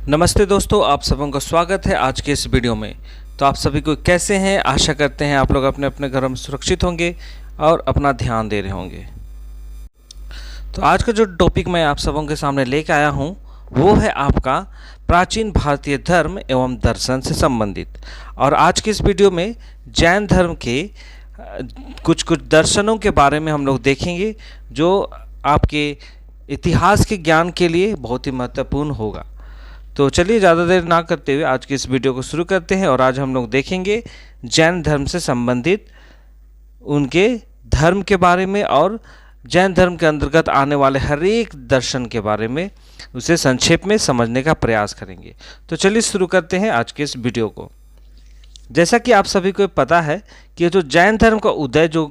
नमस्ते दोस्तों, आप सबों का स्वागत है आज के इस वीडियो में। तो आप सभी को कैसे हैं? आशा करते हैं आप लोग अपने अपने घरों में सुरक्षित होंगे और अपना ध्यान दे रहे होंगे। तो आज का जो टॉपिक मैं आप सबों के सामने लेकर आया हूं वो है आपका प्राचीन भारतीय धर्म एवं दर्शन से संबंधित। और आज की इस वीडियो में जैन धर्म के कुछ दर्शनों के बारे में हम लोग देखेंगे जो आपके इतिहास के ज्ञान के लिए बहुत ही महत्वपूर्ण होगा। तो चलिए ज़्यादा देर ना करते हुए आज की इस वीडियो को शुरू करते हैं। और आज हम लोग देखेंगे जैन धर्म से संबंधित उनके धर्म के बारे में और जैन धर्म के अंतर्गत आने वाले हर एक दर्शन के बारे में उसे संक्षेप में समझने का प्रयास करेंगे। तो चलिए शुरू करते हैं आज के इस वीडियो को। जैसा कि आप सभी को पता है कि जो जैन धर्म का उदय जो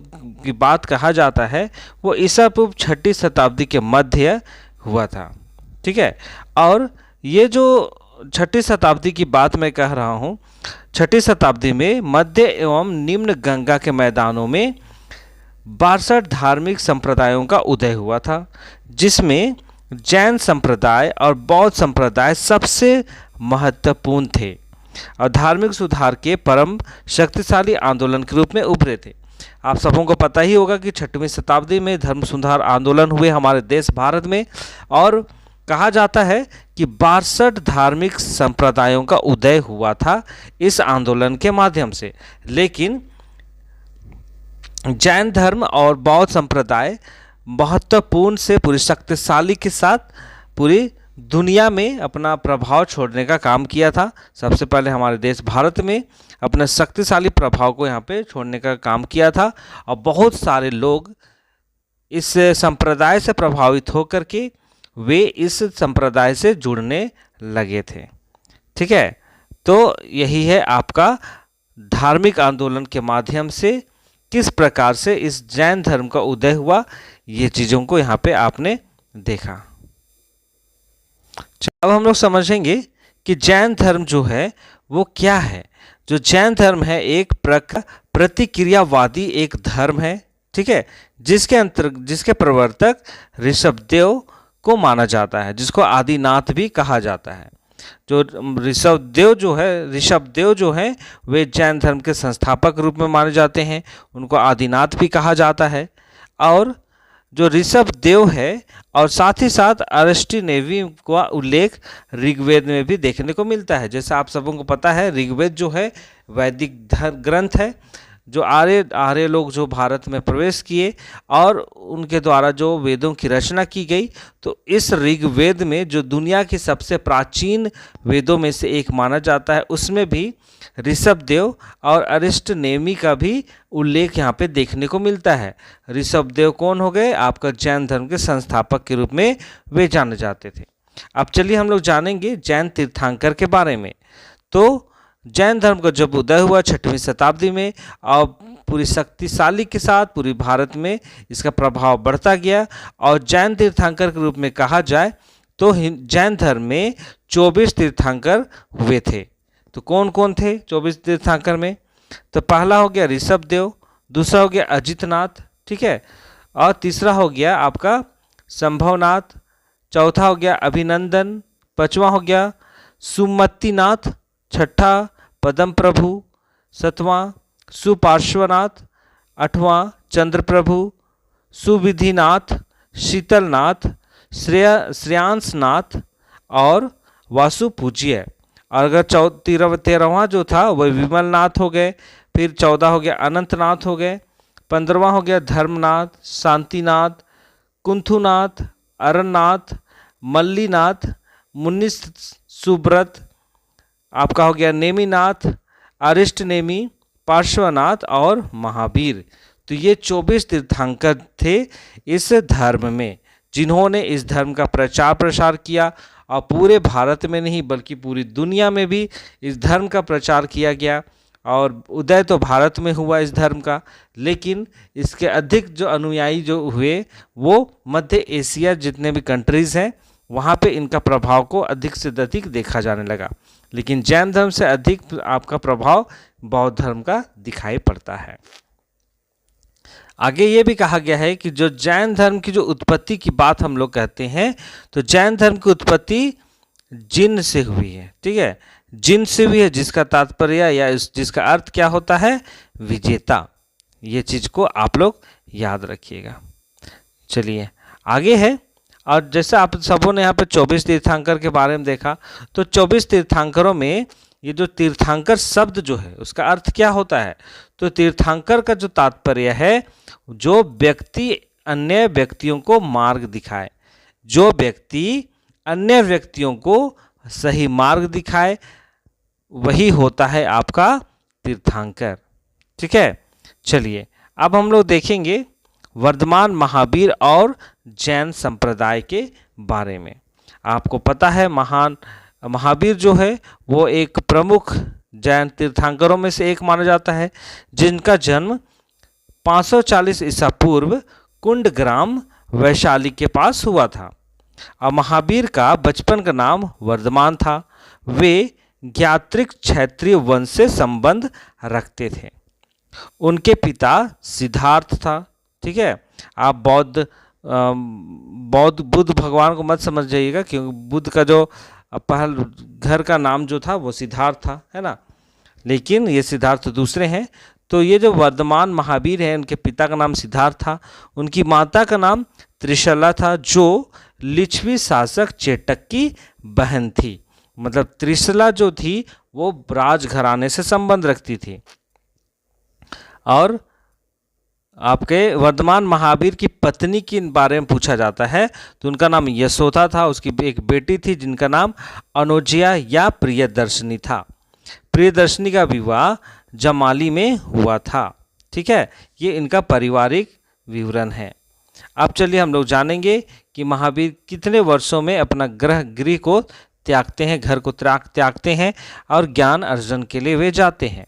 की बात कहा जाता है वो ईसा पूर्व 6वीं शताब्दी के मध्य हुआ था। ठीक है, और ये जो 6वीं शताब्दी की बात मैं कह रहा हूँ, 6वीं शताब्दी में मध्य एवं निम्न गंगा के मैदानों में 62 धार्मिक संप्रदायों का उदय हुआ था, जिसमें जैन संप्रदाय और बौद्ध संप्रदाय सबसे महत्वपूर्ण थे और धार्मिक सुधार के परम शक्तिशाली आंदोलन के रूप में उभरे थे। आप सबों को पता ही होगा कि 6वीं शताब्दी में धर्म सुधार आंदोलन हुए हमारे देश भारत में, और कहा जाता है कि 62 धार्मिक संप्रदायों का उदय हुआ था इस आंदोलन के माध्यम से। लेकिन जैन धर्म और बौद्ध संप्रदाय महत्वपूर्ण से पूरी शक्तिशाली के साथ पूरी दुनिया में अपना प्रभाव छोड़ने का काम किया था। सबसे पहले हमारे देश भारत में अपने शक्तिशाली प्रभाव को यहाँ पे छोड़ने का काम किया था और बहुत सारे लोग इस संप्रदाय से प्रभावित होकर के वे इस संप्रदाय से जुड़ने लगे थे। ठीक है, तो यही है आपका धार्मिक आंदोलन के माध्यम से किस प्रकार से इस जैन धर्म का उदय हुआ, ये चीज़ों को यहाँ पे आपने देखा। अब हम लोग समझेंगे कि जैन धर्म जो है वो क्या है। जो जैन धर्म है एक प्रतिक्रियावादी एक धर्म है। ठीक है, जिसके प्रवर्तक ऋषभदेव को माना जाता है, जिसको आदिनाथ भी कहा जाता है। जो ऋषभदेव जो है वे जैन धर्म के संस्थापक रूप में माने जाते हैं, उनको आदिनाथ भी कहा जाता है। और जो ऋषभदेव है और साथ ही साथ अरिष्टनेमी का उल्लेख ऋग्वेद में भी देखने को मिलता है। जैसा आप सबों को पता है ऋग्वेद जो है वैदिक ग्रंथ है, जो आर्य लोग जो भारत में प्रवेश किए और उनके द्वारा जो वेदों की रचना की गई, तो इस ऋग्वेद में जो दुनिया की सबसे प्राचीन वेदों में से एक माना जाता है, उसमें भी ऋषभदेव और अरिष्टनेमी का भी उल्लेख यहाँ पे देखने को मिलता है। ऋषभदेव कौन हो गए? आपका जैन धर्म के संस्थापक के रूप में वे जाने जाते थे। अब चलिए हम लोग जानेंगे जैन तीर्थंकर के बारे में। तो जैन धर्म का जब उदय हुआ 6वीं शताब्दी में और पूरी शक्तिशाली के साथ पूरी भारत में इसका प्रभाव बढ़ता गया, और जैन तीर्थंकर के रूप में कहा जाए तो जैन धर्म में 24 तीर्थंकर हुए थे। तो कौन कौन थे 24 तीर्थंकर में? तो पहला हो गया ऋषभदेव, दूसरा हो गया अजितनाथ, ठीक है, और तीसरा हो गया आपका संभवनाथ, चौथा हो गया अभिनंदन, पांचवा हो गया सुमतिनाथ, छठा पदम प्रभु, सातवां सुपार्श्वनाथ, आठवां चंद्र प्रभु, सुविधिनाथ, शीतलनाथ, श्रेयांसनाथ और वासुपूज्य। और अगर 13वां जो था वह विमलनाथ हो गए। फिर 14 हो गया अनंतनाथ हो गए। 15वां हो गया धर्मनाथ, शांतिनाथ, कुंथुनाथ, अरनाथ, मल्लीनाथ, मुनि सुब्रत, आपका हो गया नेमिनाथ, अरिष्टनेमी, पार्श्वनाथ और महावीर। तो ये 24 तीर्थंकर थे इस धर्म में, जिन्होंने इस धर्म का प्रचार प्रसार किया और पूरे भारत में नहीं बल्कि पूरी दुनिया में भी इस धर्म का प्रचार किया गया। और उदय तो भारत में हुआ इस धर्म का, लेकिन इसके अधिक जो अनुयायी जो हुए वो मध्य एशिया जितने भी कंट्रीज़ हैं वहाँ पे इनका प्रभाव को अधिक से अधिक देखा जाने लगा। लेकिन जैन धर्म से अधिक आपका प्रभाव बौद्ध धर्म का दिखाई पड़ता है। आगे ये भी कहा गया है कि जो जैन धर्म की जो उत्पत्ति की बात हम लोग कहते हैं, तो जैन धर्म की उत्पत्ति जिन से हुई है। ठीक है, जिन से हुई है, जिसका तात्पर्य या जिसका अर्थ क्या होता है, विजेता। ये चीज को आप लोग याद रखिएगा। चलिए आगे है। और जैसे आप सबों ने यहाँ पे 24 तीर्थंकर के बारे में देखा, तो 24 तीर्थंकरों में ये जो तीर्थंकर शब्द जो है उसका अर्थ क्या होता है, तो तीर्थंकर का जो तात्पर्य है, जो व्यक्ति अन्य व्यक्तियों को मार्ग दिखाए, जो व्यक्ति अन्य व्यक्तियों को सही मार्ग दिखाए, वही होता है आपका तीर्थंकर। ठीक है, चलिए अब हम लोग देखेंगे वर्धमान महावीर और जैन संप्रदाय के बारे में। आपको पता है महावीर जो है वो एक प्रमुख जैन तीर्थंकरों में से एक माना जाता है, जिनका जन्म 540 ईसा पूर्व कुंडग्राम वैशाली के पास हुआ था। और महावीर का बचपन का नाम वर्धमान था। वे ज्ञात्रिक क्षत्रिय वंश से संबंध रखते थे। उनके पिता सिद्धार्थ था। ठीक है, आप बुद्ध भगवान को मत समझ जाइएगा, क्योंकि बुद्ध का जो पहल घर का नाम जो था वो सिद्धार्थ था, है ना, लेकिन ये सिद्धार्थ दूसरे हैं। तो ये जो वर्धमान महावीर है, उनके पिता का नाम सिद्धार्थ था, उनकी माता का नाम त्रिशला था, जो लिच्छवी शासक चेटक की बहन थी। मतलब त्रिशला जो थी वो राजघराने से संबंध रखती थी। और आपके वर्धमान महावीर की पत्नी के बारे में पूछा जाता है, तो उनका नाम यशोदा था। उसकी एक बेटी थी जिनका नाम अनुजया या प्रियदर्शनी था। प्रियदर्शनी का विवाह जमाली में हुआ था। ठीक है, ये इनका पारिवारिक विवरण है। अब चलिए हम लोग जानेंगे कि महावीर कितने वर्षों में अपना गृह को त्यागते हैं, घर को त्यागते हैं और ज्ञान अर्जन के लिए वे जाते हैं।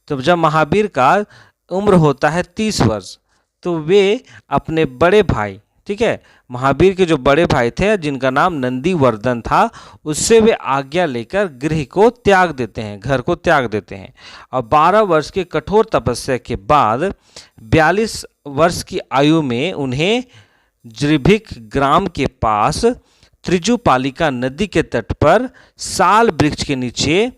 तो जब महावीर का उम्र होता है 30 वर्ष, तो वे अपने बड़े भाई, ठीक है, महावीर के जो बड़े भाई थे जिनका नाम नंदीवर्धन था, उससे वे आज्ञा लेकर गृह को त्याग देते हैं, घर को त्याग देते हैं। और 12 वर्ष के कठोर तपस्या के बाद 42 वर्ष की आयु में उन्हें जृभिक ग्राम के पास त्रिजुपालिका नदी के तट पर साल वृक्ष के नीचे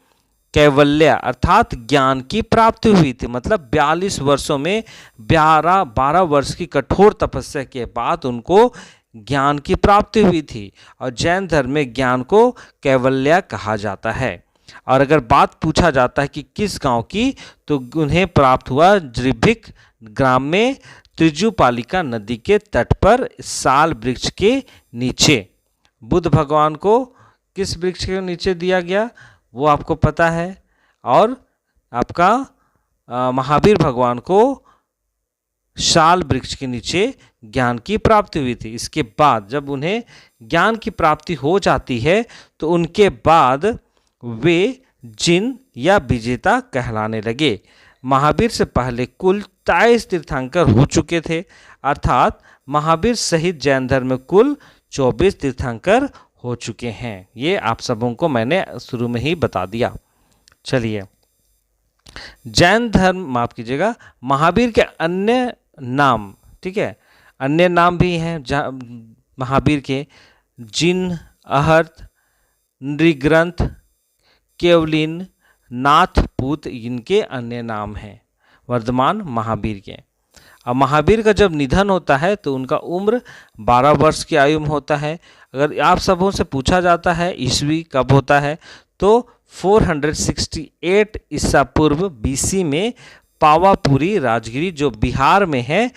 कैवल्य अर्थात ज्ञान की प्राप्ति हुई थी। मतलब 42 वर्षों में 12 वर्ष की कठोर तपस्या के बाद उनको ज्ञान की प्राप्ति हुई थी। और जैन धर्म में ज्ञान को कैवल्य कहा जाता है। और अगर बात पूछा जाता है कि किस गांव की, तो उन्हें प्राप्त हुआ जृभिक ग्राम में त्रिजुपालिका नदी के तट पर साल वृक्ष के नीचे। बुद्ध भगवान को किस वृक्ष के नीचे दिया गया वो आपको पता है। और आपका महावीर भगवान को शाल वृक्ष के नीचे ज्ञान की प्राप्ति हुई थी। इसके बाद जब उन्हें ज्ञान की प्राप्ति हो जाती है, तो उनके बाद वे जिन या विजेता कहलाने लगे। महावीर से पहले कुल 23 तीर्थंकर हो चुके थे, अर्थात महावीर सहित जैन धर्म में कुल 24 तीर्थंकर हो चुके हैं। ये आप सबों को मैंने शुरू में ही बता दिया। चलिए, जैन धर्म, माफ कीजिएगा, महावीर के अन्य नाम, ठीक है, अन्य नाम भी हैं महावीर के। जिन, अहर्त, नृग्रंथ, केवलिन, नाथपूत, इनके अन्य नाम हैं वर्धमान महावीर के। अब महावीर का जब निधन होता है तो उनका उम्र 12 वर्ष की आयु में होता है। अगर आप सबों से पूछा जाता है ईस्वी कब होता है, तो 468 ईसा पूर्व BC में पावापुरी राजगिरी जो बिहार में है,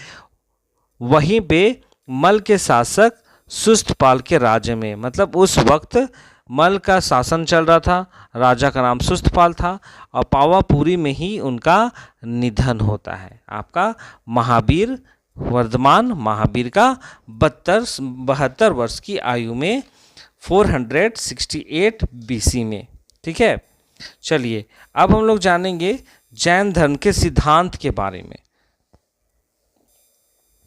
वहीं पे मल के शासक सुस्तपाल के राज्य में, मतलब उस वक्त मल का शासन चल रहा था, राजा का नाम सुस्तपाल था, और पावापुरी में ही उनका निधन होता है। आपका महावीर, वर्धमान महावीर का 72 वर्ष की आयु में 468 BC में। ठीक है, चलिए अब हम लोग जानेंगे जैन धर्म के सिद्धांत के बारे में।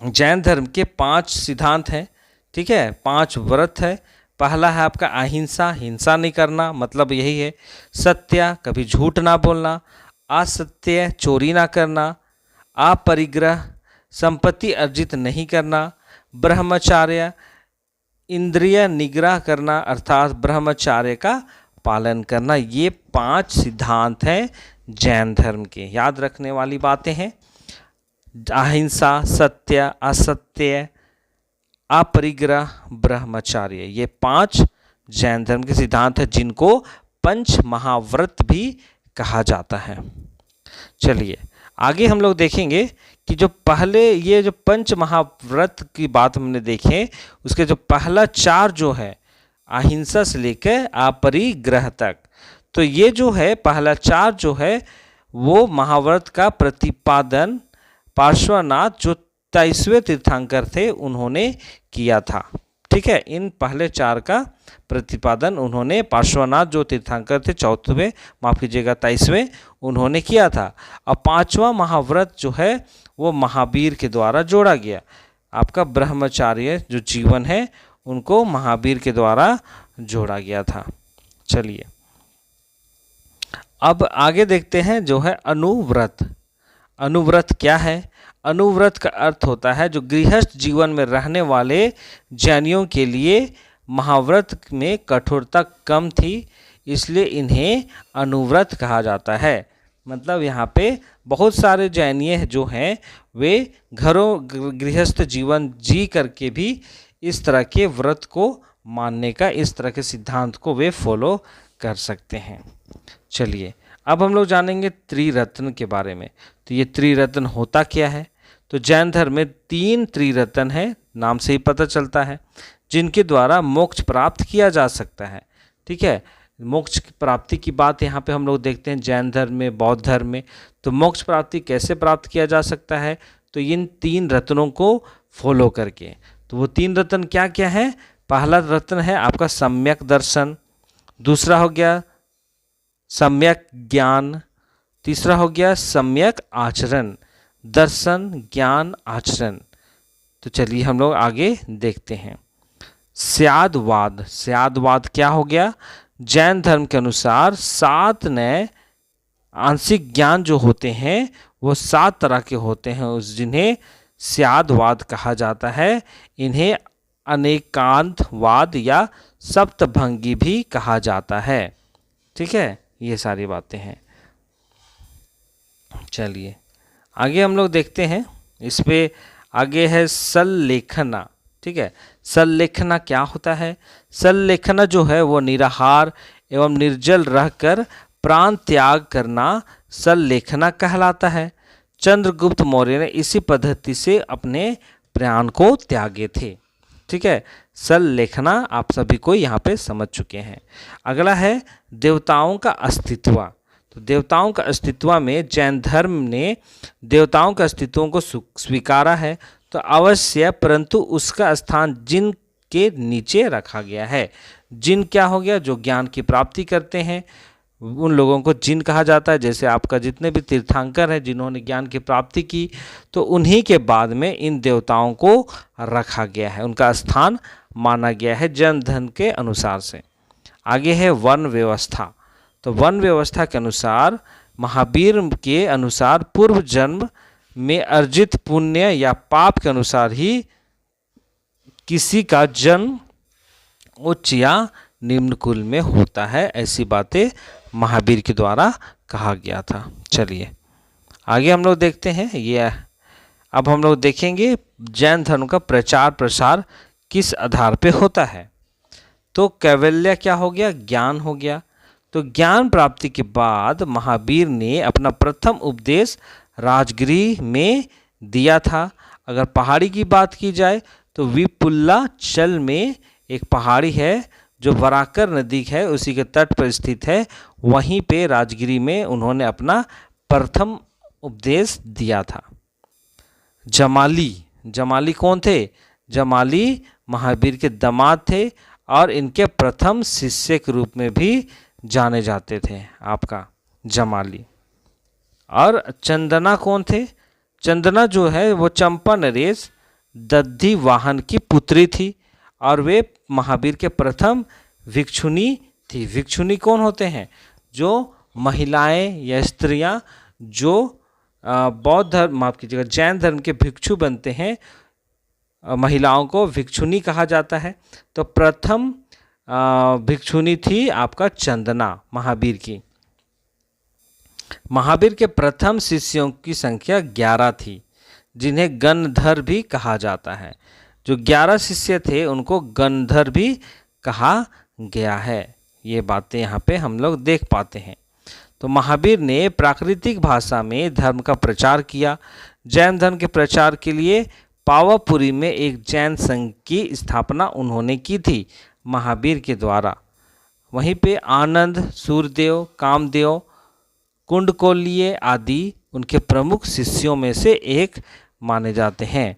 जैन धर्म के 5 सिद्धांत हैं, ठीक है, 5 व्रत है। पहला है आपका अहिंसा, हिंसा नहीं करना, मतलब यही है। सत्य, कभी झूठ ना बोलना। असत्य, चोरी ना करना। अपरिग्रह, संपत्ति अर्जित नहीं करना। ब्रह्मचार्य, इंद्रिय निग्रह करना अर्थात ब्रह्मचार्य का पालन करना, ये 5 सिद्धांत हैं जैन धर्म के। याद रखने वाली बातें हैं। अहिंसा, सत्य, असत्य, अपरिग्रह, ब्रह्मचार्य, ये 5 जैन धर्म के सिद्धांत हैं जिनको पंच महाव्रत भी कहा जाता है। चलिए आगे हम लोग देखेंगे कि जो पहले ये जो पंच महाव्रत की बात हमने देखे, उसके जो पहला 4 जो है अहिंसा से लेकर अपरिग्रह तक, तो ये जो है पहला 4 जो है वो महाव्रत का प्रतिपादन पार्श्वनाथ जो 23वें तीर्थंकर थे उन्होंने किया था। ठीक है, इन पहले 4 का प्रतिपादन उन्होंने पार्श्वनाथ जो तीर्थंकर थे 23वें उन्होंने किया था। अब 5वां महाव्रत जो है वो महावीर के द्वारा जोड़ा गया। आपका ब्रह्मचार्य जो जीवन है उनको महावीर के द्वारा जोड़ा गया था। चलिए अब आगे देखते हैं जो है अनुव्रत। अनुव्रत क्या है? अनुव्रत का अर्थ होता है जो गृहस्थ जीवन में रहने वाले जैनियों के लिए महाव्रत में कठोरता कम थी, इसलिए इन्हें अनुव्रत कहा जाता है। मतलब यहाँ पे बहुत सारे जैनिय जो हैं वे घरों गृहस्थ जीवन जी करके भी इस तरह के व्रत को मानने का, इस तरह के सिद्धांत को वे फॉलो कर सकते हैं। चलिए अब हम लोग जानेंगे त्रिरत्न के बारे में। तो ये त्रिरत्न होता क्या है? तो जैन धर्म में 3 त्रिरत्न है, नाम से ही पता चलता है, जिनके द्वारा मोक्ष प्राप्त किया जा सकता है। ठीक है, मोक्ष की प्राप्ति की बात यहाँ पे हम लोग देखते हैं जैन धर्म में, बौद्ध धर्म में। तो मोक्ष प्राप्ति कैसे प्राप्त किया जा सकता है? तो इन 3 रत्नों को फॉलो करके। तो वो 3 रत्न क्या क्या है? पहला रत्न है आपका सम्यक दर्शन, दूसरा हो गया सम्यक ज्ञान, तीसरा हो गया सम्यक आचरण। दर्शन, ज्ञान, आचरण। तो चलिए हम लोग आगे देखते हैं। स्यादवाद। स्यादवाद क्या हो गया? जैन धर्म के अनुसार 7 नए आंशिक ज्ञान जो होते हैं वो 7 तरह के होते हैं, उस जिन्हें स्यादवाद कहा जाता है। इन्हें अनेकांतवाद या सप्तभंगी भी कहा जाता है। ठीक है, ये सारी बातें हैं। चलिए आगे हम लोग देखते हैं। इस पे आगे है सल्लेखना। ठीक है, सल्लेखना क्या होता है? सल्लेखना जो है वो निराहार एवं निर्जल रहकर प्राण त्याग करना सल्लेखना कहलाता है। चंद्रगुप्त मौर्य ने इसी पद्धति से अपने प्राण को त्यागे थे। ठीक है, सल्लेखना आप सभी को यहाँ पे समझ चुके हैं। अगला है देवताओं का अस्तित्व। तो देवताओं का अस्तित्व में जैन धर्म ने देवताओं के अस्तित्व को स्वीकारा है, तो अवश्य, परंतु उसका स्थान जिन के नीचे रखा गया है। जिन क्या हो गया? जो ज्ञान की प्राप्ति करते हैं उन लोगों को जिन कहा जाता है। जैसे आपका जितने भी तीर्थंकर हैं जिन्होंने ज्ञान की प्राप्ति की, तो उन्हीं के बाद में इन देवताओं को रखा गया है, उनका स्थान माना गया है जैन धर्म के अनुसार से। आगे है वर्ण व्यवस्था। तो वर्ण व्यवस्था के अनुसार महावीर के अनुसार पूर्व जन्म में अर्जित पुण्य या पाप के अनुसार ही किसी का जन्म उच्च या निम्न कुल में होता है। ऐसी बातें महावीर के द्वारा कहा गया था। चलिए आगे हम लोग देखते हैं। ये अब हम लोग देखेंगे जैन धर्म का प्रचार प्रसार किस आधार पे होता है। तो कैवल्य क्या हो गया? ज्ञान हो गया। तो ज्ञान प्राप्ति के बाद महावीर ने अपना प्रथम उपदेश राजगृह में दिया था। अगर पहाड़ी की बात की जाए तो विपुलाचल में एक पहाड़ी है जो वराकर नदी है, उसी के तट पर स्थित है। वहीं पे राजगिरी में उन्होंने अपना प्रथम उपदेश दिया था। जमाली। जमाली कौन थे? जमाली महावीर के दामाद थे और इनके प्रथम शिष्य के रूप में भी जाने जाते थे आपका जमाली। और चंदना कौन थे? चंदना जो है वो चंपा नरेश दद्धि वाहन की पुत्री थी और वे महावीर के प्रथम भिक्षुनी थी। भिक्षुनी कौन होते हैं? जो महिलाएं या स्त्रियां जो बौद्ध धर्म, माफ कीजिएगा, जैन धर्म के भिक्षु बनते हैं, महिलाओं को भिक्षुनी कहा जाता है। तो प्रथम भिक्षुनी थी आपका चंदना, महावीर की। महावीर के प्रथम शिष्यों की संख्या 11 थी, जिन्हें गणधर भी कहा जाता है। जो 11 शिष्य थे उनको गणधर भी कहा गया है। ये बातें यहाँ पे हम लोग देख पाते हैं। तो महावीर ने प्राकृतिक भाषा में धर्म का प्रचार किया। जैन धर्म के प्रचार के लिए पावापुरी में एक जैन संघ की स्थापना उन्होंने की थी महावीर के द्वारा। वहीं पे आनंद, सूर्यदेव, कामदेव, कुंडकोलिये आदि उनके प्रमुख शिष्यों में से एक माने जाते हैं।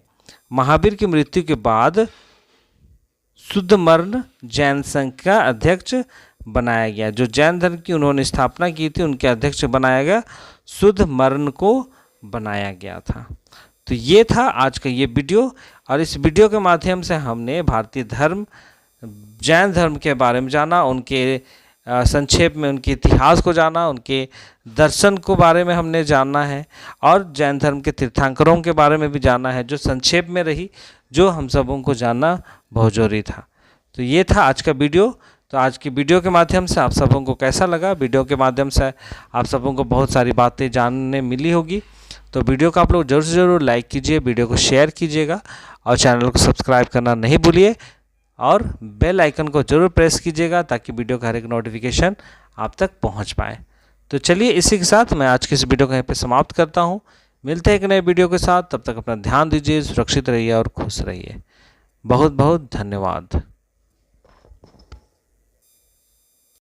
महावीर की मृत्यु के बाद शुद्धमर्ण जैन संघ का अध्यक्ष बनाया गया। जो जैन धर्म की उन्होंने स्थापना की थी उनके अध्यक्ष बनाया गया, शुद्धमर्ण को बनाया गया था। तो ये था आज का ये वीडियो, और इस वीडियो के माध्यम से हमने भारतीय धर्म, जैन धर्म के बारे में जाना, उनके संक्षेप में उनके इतिहास को जाना, उनके दर्शन को बारे में हमने जानना है, और जैन धर्म के तीर्थंकरों के बारे में भी जानना है, जो संक्षेप में रही, जो हम सबों को जानना बहुत जरूरी था। तो ये था आज का वीडियो। तो आज की वीडियो के माध्यम से आप सबों को कैसा लगा? वीडियो के माध्यम से आप सबों को बहुत सारी बातें जानने मिली होगी। तो वीडियो को आप लोग ज़रूर से ज़रूर लाइक कीजिए, वीडियो को शेयर कीजिएगा, और चैनल को सब्सक्राइब करना नहीं भूलिए, और बेल आइकन को ज़रूर प्रेस कीजिएगा ताकि वीडियो का हर एक नोटिफिकेशन आप तक पहुंच पाए। तो चलिए, इसी के साथ मैं आज की इस वीडियो को यहाँ पे समाप्त करता हूँ। मिलते हैं एक नए वीडियो के साथ, तब तक अपना ध्यान दीजिए, सुरक्षित रहिए और खुश रहिए। बहुत बहुत धन्यवाद।